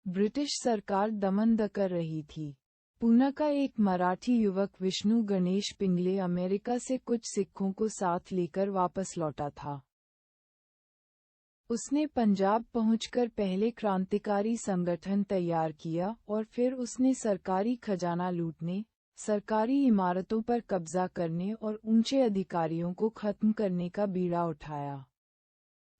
British सरकार दमन कर रही थी। पूना का एक मराठी युवक विष्णु गणेश पिंगले अमेरिका से कुछ सिखों को साथ लेकर वापस लौटा था। उसने पंजाब पहुंचकर पहले क्रांतिकारी संगठन तैयार किया और फिर उसने सरकारी खजाना लूटने, सरकारी इमारतों पर कब्जा करने और ऊंचे अधिकारियों को खत्म करने का बीड़ा उठाया।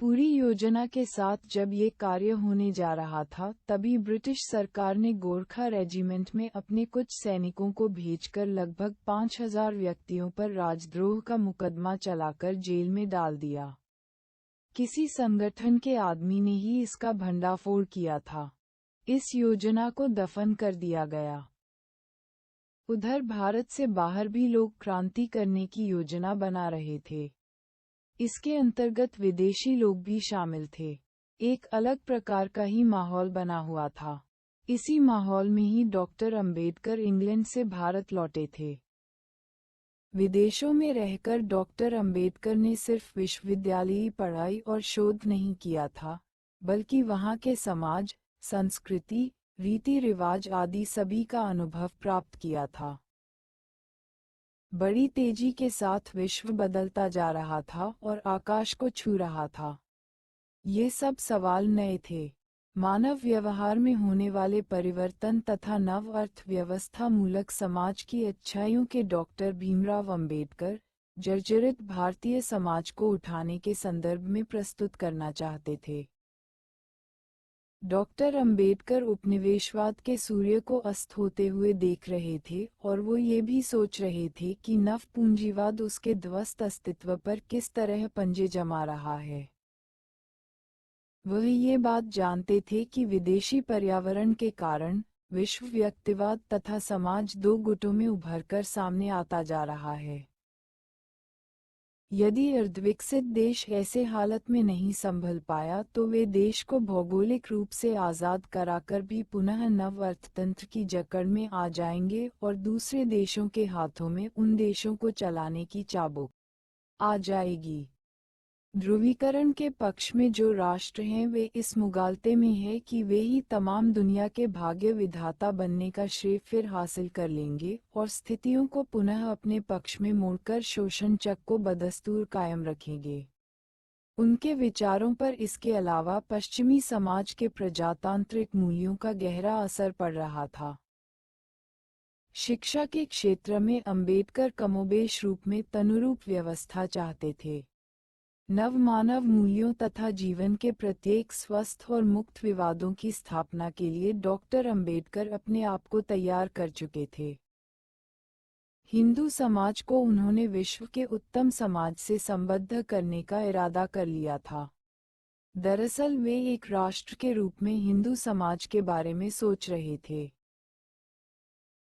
पूरी योजना के साथ जब ये कार्य होने जा रहा था, तभी ब्रिटिश सरकार ने गोरखा रेजिमेंट में अपने कुछ सैनिकों को भेजकर लगभग 5000 व्यक्तियों पर राजद्रोह का मुकदमा चलाकर जेल में डाल दिया। किसी संगठन के आदमी ने ही इसका भंडाफोड़ किया था। इस योजना को दफन कर दिया गया। उधर भारत से बाहर भी लोग क्रांति करने की योजना बना रहे थे। इसके अंतर्गत विदेशी लोग भी शामिल थे। एक अलग प्रकार का ही माहौल बना हुआ था। इसी माहौल में ही डॉक्टर अंबेडकर इंग्लैंड से भारत लौटे थे। विदेशों में रहकर डॉक्टर अंबेडकर ने सिर्फ विश्वविद्यालयी पढ़ाई और शोध नहीं किया था, बल्कि वहाँ के समाज, संस्कृति, रीति रिवाज आदि सभी का अनुभव प्राप्त किया था। बड़ी तेजी के साथ विश्व बदलता जा रहा था और आकाश को छू रहा था। ये सब सवाल नए थे। मानव व्यवहार में होने वाले परिवर्तन तथा नव अर्थव्यवस्था मूलक समाज की अच्छाइयों के डॉक्टर भीमराव अंबेडकर जर्जरित भारतीय समाज को उठाने के संदर्भ में प्रस्तुत करना चाहते थे। डॉक्टर अंबेडकर उपनिवेशवाद के सूर्य को अस्त होते हुए देख रहे थे और वो ये भी सोच रहे थे कि नव पूंजीवाद उसके ध्वस्त अस्तित्व पर किस तरह पंजे जमा रहा है। वह ये बात जानते थे कि विदेशी पर्यावरण के कारण विश्व व्यक्तिवाद तथा समाज दो गुटों में उभरकर सामने आता जा रहा है। यदि अर्धविकसित देश ऐसे हालत में नहीं संभल पाया तो वे देश को भौगोलिक रूप से आज़ाद कराकर भी पुनः नव अर्थतंत्र की जकड़ में आ जाएंगे और दूसरे देशों के हाथों में उन देशों को चलाने की चाबुक आ जाएगी। ध्रुवीकरण के पक्ष में जो राष्ट्र हैं वे इस मुगालते में है कि वे ही तमाम दुनिया के भाग्य विधाता बनने का श्रेय फिर हासिल कर लेंगे और स्थितियों को पुनः अपने पक्ष में मोड़कर शोषण चक्र को बदस्तूर कायम रखेंगे। उनके विचारों पर इसके अलावा पश्चिमी समाज के प्रजातांत्रिक मूल्यों का गहरा असर पड़ रहा था। शिक्षा के क्षेत्र में अंबेडकर कमोबेश रूप में तनुरूप व्यवस्था चाहते थे। नव मानव मूल्यों तथा जीवन के प्रत्येक स्वस्थ और मुक्त विवादों की स्थापना के लिए डॉक्टर अंबेडकर अपने आप को तैयार कर चुके थे। हिंदू समाज को उन्होंने विश्व के उत्तम समाज से संबद्ध करने का इरादा कर लिया था। दरअसल वे एक राष्ट्र के रूप में हिंदू समाज के बारे में सोच रहे थे।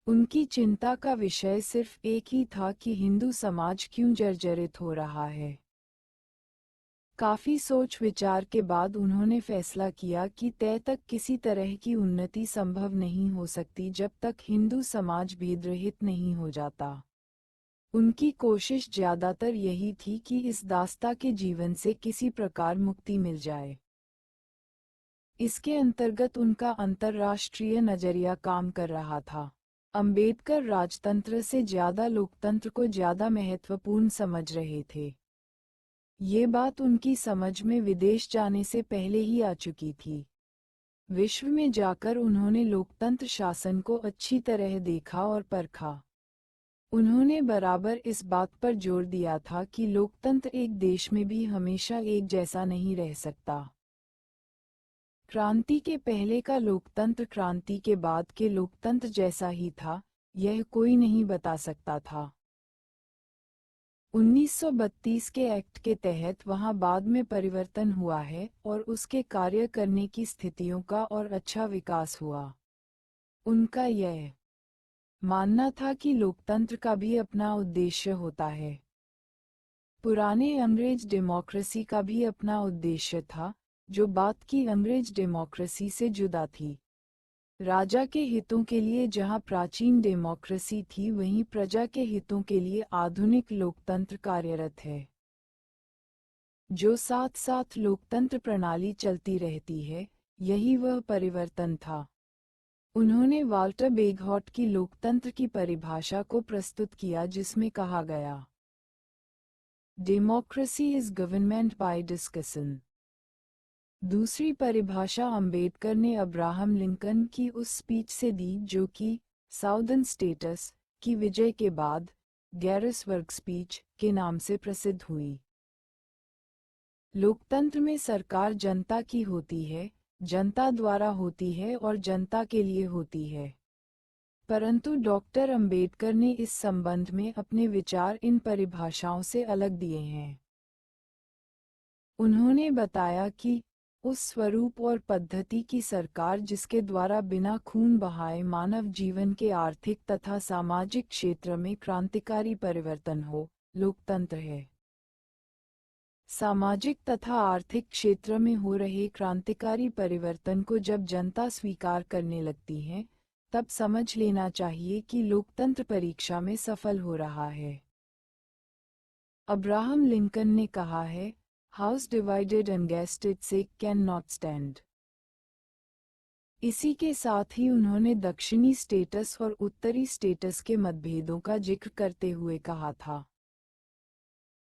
उनकी चिंता का विषय सिर्फ एक ही था कि हिंदू समाज क्यों जर्जरित हो रहा है। काफी सोच विचार के बाद उन्होंने फैसला किया कि तय तक किसी तरह की उन्नति संभव नहीं हो सकती जब तक हिंदू समाज भेदरहित नहीं हो जाता। उनकी कोशिश ज्यादातर यही थी कि इस दास्ता के जीवन से किसी प्रकार मुक्ति मिल जाए। इसके अंतर्गत उनका अंतर्राष्ट्रीय नजरिया काम कर रहा था। अंबेडकर राजतंत्र से ज्यादा लोकतंत्र को ज्यादा महत्वपूर्ण समझ रहे थे। ये बात उनकी समझ में विदेश जाने से पहले ही आ चुकी थी। विश्व में जाकर उन्होंने लोकतंत्र शासन को अच्छी तरह देखा और परखा। उन्होंने बराबर इस बात पर जोर दिया था कि लोकतंत्र एक देश में भी हमेशा एक जैसा नहीं रह सकता। क्रांति के पहले का लोकतंत्र क्रांति के बाद के लोकतंत्र जैसा ही था, यह कोई नहीं बता सकता था। 1932 के एक्ट के तहत वहां बाद में परिवर्तन हुआ है और उसके कार्य करने की स्थितियों का और अच्छा विकास हुआ। उनका यह मानना था कि लोकतंत्र का भी अपना उद्देश्य होता है। पुराने अंग्रेज डेमोक्रेसी का भी अपना उद्देश्य था, जो बाद की अंग्रेज डेमोक्रेसी से जुदा थी। राजा के हितों के लिए जहां प्राचीन डेमोक्रेसी थी, वहीं प्रजा के हितों के लिए आधुनिक लोकतंत्र कार्यरत है। जो साथ साथ लोकतंत्र प्रणाली चलती रहती है, यही वह परिवर्तन था। उन्होंने वाल्टर बेगहॉट की लोकतंत्र की परिभाषा को प्रस्तुत किया, जिसमें कहा गया, democracy is government by discussion. दूसरी परिभाषा अंबेडकर ने अब्राहम लिंकन की उस स्पीच से दी जो कि साउदर्न स्टेट्स की विजय के बाद गैरिसबर्ग स्पीच के नाम से प्रसिद्ध हुई। लोकतंत्र में सरकार जनता की होती है, जनता द्वारा होती है और जनता के लिए होती है। परंतु डॉक्टर अंबेडकर ने इस संबंध में अपने विचार इन परिभाषाओं से अलग दिए हैं। उन्होंने बताया कि उस स्वरूप और पद्धति की सरकार जिसके द्वारा बिना खून बहाए मानव जीवन के आर्थिक तथा सामाजिक क्षेत्र में क्रांतिकारी परिवर्तन हो, लोकतंत्र है। सामाजिक तथा आर्थिक क्षेत्र में हो रहे क्रांतिकारी परिवर्तन को जब जनता स्वीकार करने लगती है, तब समझ लेना चाहिए कि लोकतंत्र परीक्षा में सफल हो रहा है। अब्राहम लिंकन ने कहा है, house divided against it's can not stand. इसी के साथ ही उन्होंने दक्षिणी स्टेटस और उत्तरी स्टेटस के मतभेदों का जिक्र करते हुए कहा था,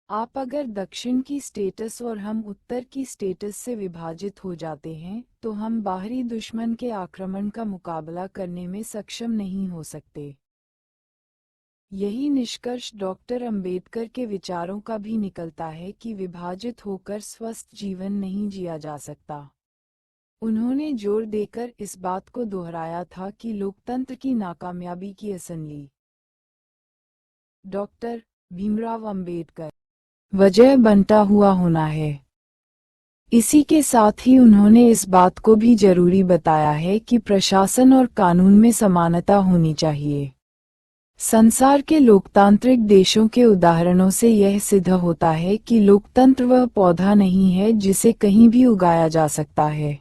आप अगर दक्षिण की स्टेटस और हम उत्तर की स्टेटस से विभाजित हो जाते हैं तो हम बाहरी दुश्मन के आक्रमण का मुकाबला करने में सक्षम नहीं हो सकते। यही निष्कर्ष डॉक्टर अंबेडकर के विचारों का भी निकलता है कि विभाजित होकर स्वस्थ जीवन नहीं जिया जा सकता। उन्होंने जोर देकर इस बात को दोहराया था कि लोकतंत्र की नाकामयाबी की असली डॉक्टर भीमराव अंबेडकर वजह बनता हुआ होना है। इसी के साथ ही उन्होंने इस बात को भी जरूरी बताया है कि प्रशासन और कानून में समानता होनी चाहिए। संसार के लोकतांत्रिक देशों के उदाहरणों से यह सिद्ध होता है कि लोकतंत्र वह पौधा नहीं है जिसे कहीं भी उगाया जा सकता है।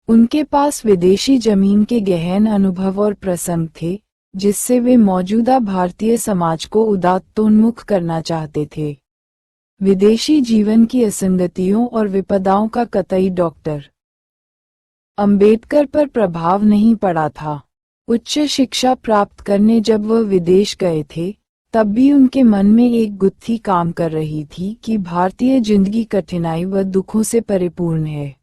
उनके पास विदेशी जमीन के गहन अनुभव और प्रसंग थे, जिससे वे मौजूदा भारतीय समाज को उदात्तोन्मुख करना चाहते थे। विदेशी जीवन की असंगतियों और विपदाओं का कतई डॉक्टर अंबेडकर पर प्रभाव नहीं पड़ा था। उच्च शिक्षा प्राप्त करने जब वह विदेश गए थे, तब भी उनके मन में एक गुत्थी काम कर रही थी कि भारतीय जिंदगी कठिनाई व दुखों से परिपूर्ण है।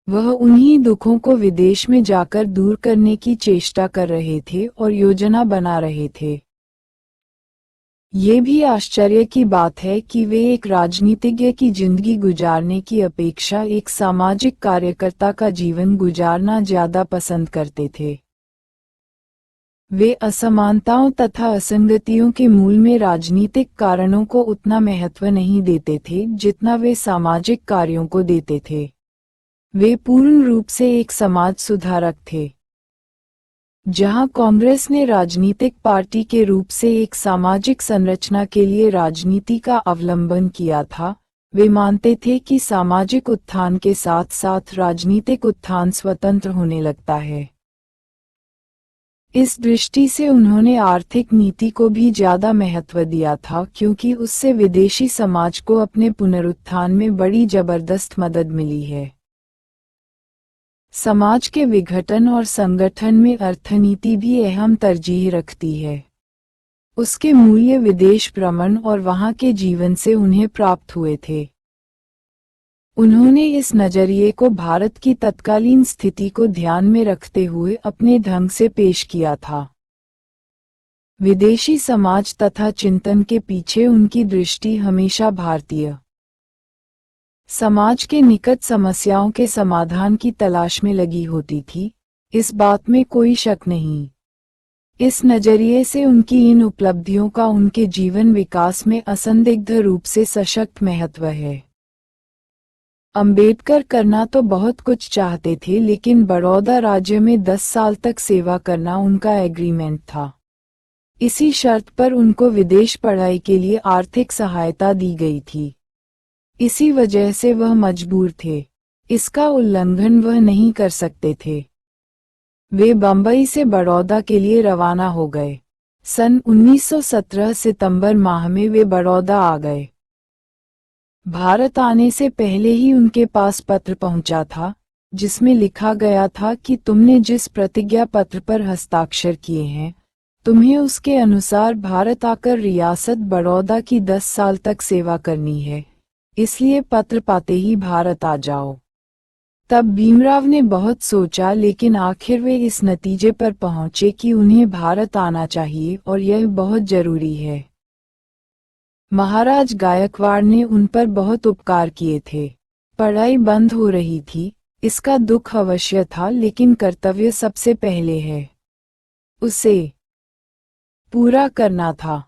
वह उन्हीं दुखों को विदेश में जाकर दूर करने की चेष्टा कर रहे थे और योजना बना रहे थे। ये भी आश्चर्य की बात है कि वे एक राजनीतिज्ञ की जिंदगी गुजारने की अपेक्षा एक सामाजिक कार्यकर्ता का जीवन गुजारना ज्यादा पसंद करते थे। वे असमानताओं तथा असंगतियों के मूल में राजनीतिक कारणों को उतना महत्व नहीं देते थे जितना वे सामाजिक कार्यों को देते थे। वे पूर्ण रूप से एक समाज सुधारक थे। जहां कांग्रेस ने राजनीतिक पार्टी के रूप से एक सामाजिक संरचना के लिए राजनीति का अवलंबन किया था, वे मानते थे कि सामाजिक उत्थान के साथ साथ राजनीतिक उत्थान स्वतंत्र होने लगता है। इस दृष्टि से उन्होंने आर्थिक नीति को भी ज्यादा महत्व दिया था, क्योंकि उससे विदेशी समाज को अपने पुनरुत्थान में बड़ी जबरदस्त मदद मिली है। समाज के विघटन और संगठन में अर्थनीति भी अहम तरजीह रखती है। उसके मूल्य विदेश भ्रमण और वहां के जीवन से उन्हें प्राप्त हुए थे। उन्होंने इस नजरिए को भारत की तत्कालीन स्थिति को ध्यान में रखते हुए अपने ढंग से पेश किया था। विदेशी समाज तथा चिंतन के पीछे उनकी दृष्टि हमेशा भारतीय समाज के निकट समस्याओं के समाधान की तलाश में लगी होती थी, इस बात में कोई शक नहीं। इस नजरिए से उनकी इन उपलब्धियों का उनके जीवन विकास में असंदिग्ध रूप से सशक्त महत्व है। अंबेडकर करना तो बहुत कुछ चाहते थे, लेकिन बड़ौदा राज्य में 10 साल तक सेवा करना उनका एग्रीमेंट था। इसी शर्त पर उनको विदेश पढ़ाई के लिए आर्थिक सहायता दी गई थी। इसी वजह से वह मजबूर थे, इसका उल्लंघन वह नहीं कर सकते थे। वे बंबई से बड़ौदा के लिए रवाना हो गए। सन 1917 सितंबर माह में वे बड़ौदा आ गए। भारत आने से पहले ही उनके पास पत्र पहुंचा था, जिसमें लिखा गया था कि तुमने जिस प्रतिज्ञा पत्र पर हस्ताक्षर किए हैं, तुम्हें उसके अनुसार भारत आकर रियासत बड़ौदा की 10 साल तक सेवा करनी है, इसलिए पत्र पाते ही भारत आ जाओ। तब भीमराव ने बहुत सोचा, लेकिन आखिर वे इस नतीजे पर पहुंचे कि उन्हें भारत आना चाहिए और यह बहुत जरूरी है। महाराज गायकवाड़ ने उन पर बहुत उपकार किए थे। पढ़ाई बंद हो रही थी, इसका दुख अवश्य था, लेकिन कर्तव्य सबसे पहले है, उसे पूरा करना था।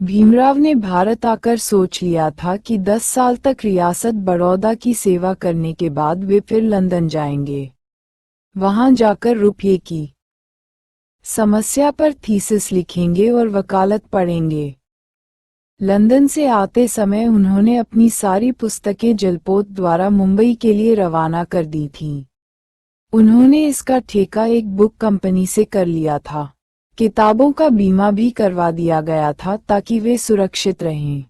भीमराव ने भारत आकर सोच लिया था कि 10 साल तक रियासत बड़ौदा की सेवा करने के बाद वे फिर लंदन जाएंगे। वहां जाकर रुपये की समस्या पर थीसिस लिखेंगे और वकालत पढ़ेंगे। लंदन से आते समय उन्होंने अपनी सारी पुस्तकें जलपोत द्वारा मुंबई के लिए रवाना कर दी थीं। उन्होंने इसका ठेका एक बुक कंपनी से कर लिया था। किताबों का बीमा भी करवा दिया गया था ताकि वे सुरक्षित रहें।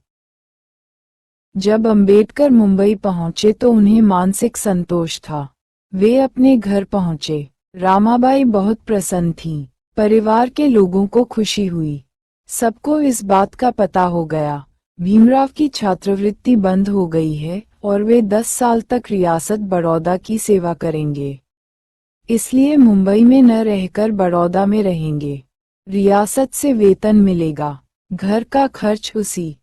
जब अंबेडकर मुंबई पहुंचे तो उन्हें मानसिक संतोष था। वे अपने घर पहुंचे। रामाबाई बहुत प्रसन्न थीं। परिवार के लोगों को खुशी हुई। सबको इस बात का पता हो गया, भीमराव की छात्रवृत्ति बंद हो गई है और वे 10 साल तक रियासत बड़ौदा की सेवा करेंगे। इसलिए मुंबई में न रहकर बड़ौदा में रहेंगे। रियासत से वेतन मिलेगा, घर का खर्च उसी